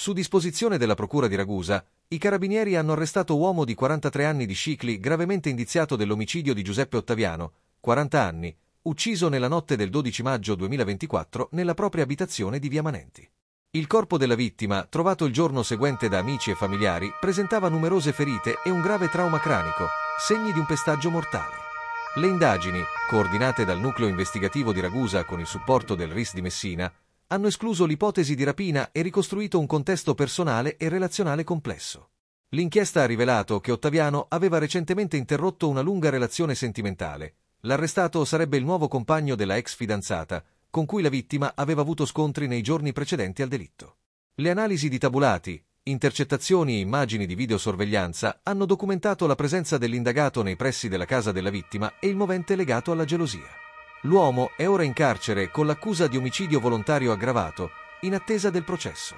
Su disposizione della procura di Ragusa, i carabinieri hanno arrestato uomo di 43 anni di Scicli gravemente indiziato dell'omicidio di Giuseppe Ottaviano, 40 anni, ucciso nella notte del 12 maggio 2024 nella propria abitazione di Via Manenti. Il corpo della vittima, trovato il giorno seguente da amici e familiari, presentava numerose ferite e un grave trauma cranico, segni di un pestaggio mortale. Le indagini, coordinate dal nucleo investigativo di Ragusa con il supporto del RIS di Messina, hanno escluso l'ipotesi di rapina e ricostruito un contesto personale e relazionale complesso. L'inchiesta ha rivelato che Ottaviano aveva recentemente interrotto una lunga relazione sentimentale. L'arrestato sarebbe il nuovo compagno della ex fidanzata, con cui la vittima aveva avuto scontri nei giorni precedenti al delitto. Le analisi di tabulati, intercettazioni e immagini di videosorveglianza hanno documentato la presenza dell'indagato nei pressi della casa della vittima e il movente legato alla gelosia. L'uomo è ora in carcere con l'accusa di omicidio volontario aggravato, in attesa del processo.